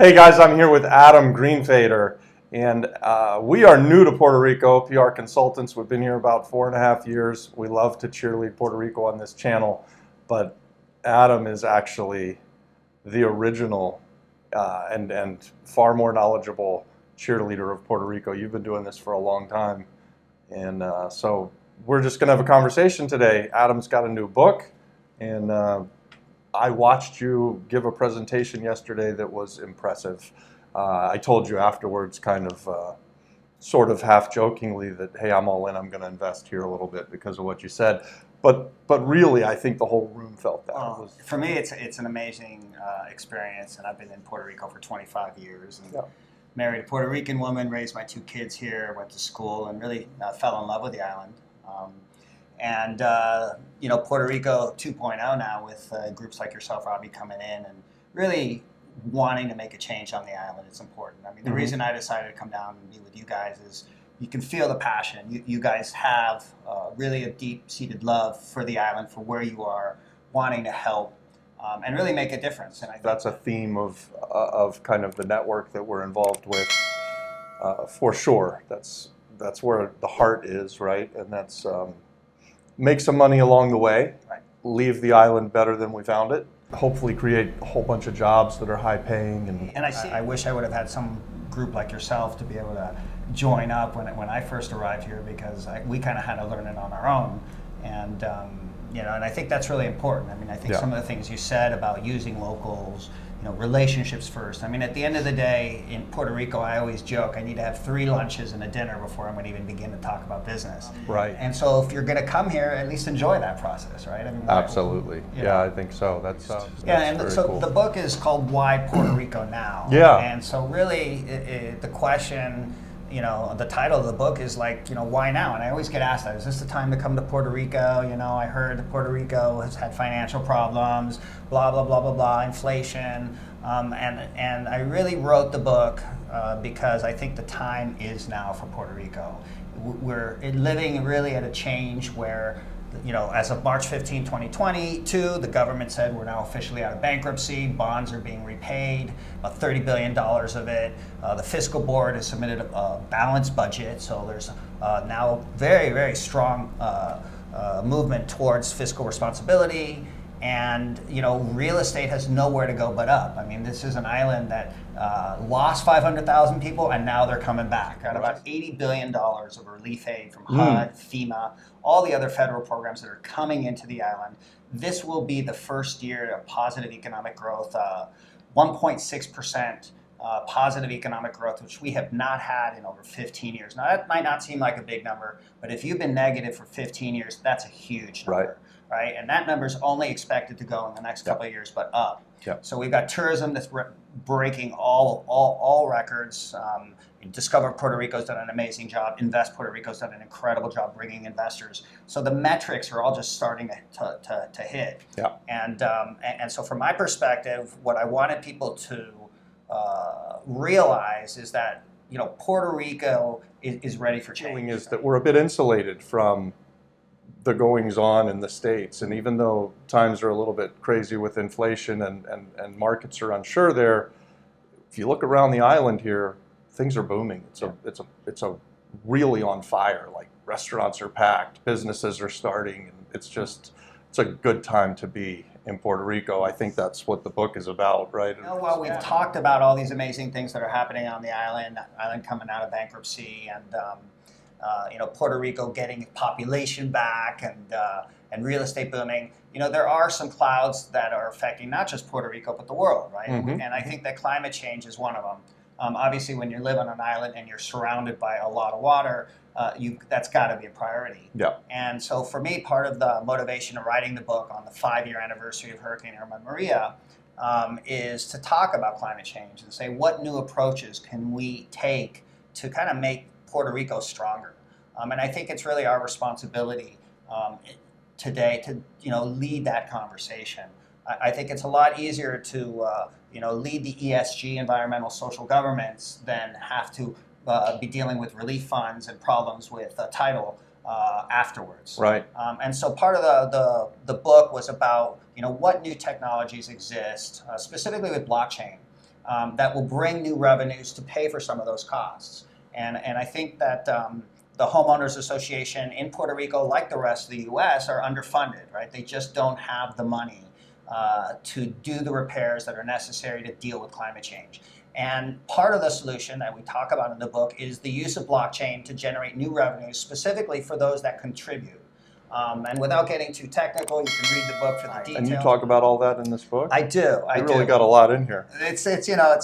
Hey guys, I'm here with Adam Greenfader, and we are new to Puerto Rico, PR consultants. We've been here about 4.5 years. We love to cheerlead Puerto Rico on this channel, but Adam is actually the original and far more knowledgeable cheerleader of Puerto Rico. You've been doing this for a long time, and so we're just going to have a conversation today. Adam's got a new book, and I watched you give a presentation yesterday that was impressive. I told you afterwards, kind of sort of half jokingly, that, hey, I'm all in, I'm going to invest here a little bit because of what you said. But really, I think the whole room felt that. Well, for me, it's an amazing experience, and I've been in Puerto Rico for 25 years. And married a Puerto Rican woman, raised my 2 kids here, went to school, and really fell in love with the island. Puerto Rico 2.0 now with groups like yourself, Robbie, coming in and really wanting to make a change on the island. It's important. I mean, the reason I decided to come down and be with you guys is you can feel the passion. You guys have really a deep-seated love for the island, for where you are, wanting to help and really make a difference. And I think that's a theme of kind of the network that we're involved with, for sure. That's where the heart is, right? And that's make some money along the way, right. Leave the island better than we found it, hopefully create a whole bunch of jobs that are high paying. And I wish I would have had some group like yourself to be able to join up when I first arrived here, because we kind of had to learn it on our own. And and I think that's really important. I mean, I think some of the things you said about using locals, relationships first. I mean, at the end of the day, in Puerto Rico, I always joke, I need to have 3 lunches and a dinner before I'm going to even begin to talk about business. Right. And so if you're going to come here, at least enjoy that process, right? I mean, absolutely. Yeah, I think so. That's so cool. The book is called Why Puerto Rico Now? Yeah. And so really, the question, the title of the book is like, why now? And I always get asked that, is this the time to come to Puerto Rico? I heard that Puerto Rico has had financial problems, blah, blah, blah, blah, blah, inflation. And I really wrote the book because I think the time is now for Puerto Rico. We're living really at a change where, as of March 15, 2022, the government said we're now officially out of bankruptcy. Bonds are being repaid, about $30 billion of it. The fiscal board has submitted a balanced budget, so there's now very, very strong movement towards fiscal responsibility. And real estate has nowhere to go but up. I mean, this is an island that lost 500,000 people, and now they're coming back. Got about $80 billion of relief aid from HUD, FEMA, all the other federal programs that are coming into the island. This will be the first year of positive economic growth, 1.6% positive economic growth, which we have not had in over 15 years. Now, that might not seem like a big number, but if you've been negative for 15 years, that's a huge number. Right, and that number is only expected to go in the next couple of years, but up. So we've got tourism that's breaking all records. Discover Puerto Rico's done an amazing job. Invest Puerto Rico's done an incredible job bringing investors. So the metrics are all just starting to hit. And so from my perspective, what I wanted people to realize is that Puerto Rico is ready for change. The feeling is that we're a bit insulated from the goings on in the States, and even though times are a little bit crazy with inflation and markets are unsure there, if you look around the island here, things are booming. It's a really on fire. Like, restaurants are packed, businesses are starting, and it's a good time to be in Puerto Rico. I think that's what the book is about, right? Well, we've talked about all these amazing things that are happening on the island coming out of bankruptcy, and Puerto Rico getting population back, and real estate booming. There are some clouds that are affecting not just Puerto Rico, but the world, right? And I think that climate change is one of them. Obviously, when you live on an island and you're surrounded by a lot of water, that's got to be a priority. And so for me, part of the motivation of writing the book on the 5-year anniversary of Hurricane Irma and Maria is to talk about climate change and say, what new approaches can we take to kind of make Puerto Rico stronger? And I think it's really our responsibility today to lead that conversation. I think it's a lot easier to lead the ESG, environmental social governments, than have to be dealing with relief funds and problems with title afterwards. Right. And so part of the book was about what new technologies exist, specifically with blockchain, that will bring new revenues to pay for some of those costs. And I think that the Homeowners Association in Puerto Rico, like the rest of the U.S., are underfunded, right? They just don't have the money to do the repairs that are necessary to deal with climate change. And part of the solution that we talk about in the book is the use of blockchain to generate new revenues, specifically for those that contribute. And without getting too technical, you can read the book for the details. And you talk about all that in this book? I do. You really got a lot in here. It's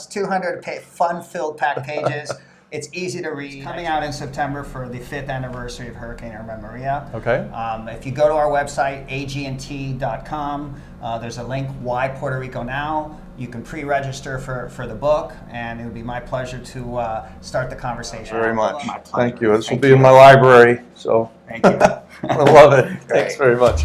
200 fun-filled packed pages. It's easy to read. It's coming out in September for the 5th anniversary of Hurricane Irma Maria. Okay. If you go to our website, AG&T.com, there's a link, Why Puerto Rico Now. You can pre-register for the book, and it would be my pleasure to start the conversation. Very much. My pleasure. Thank you. This will be in my library, so Thank you. I love it. Thanks very much.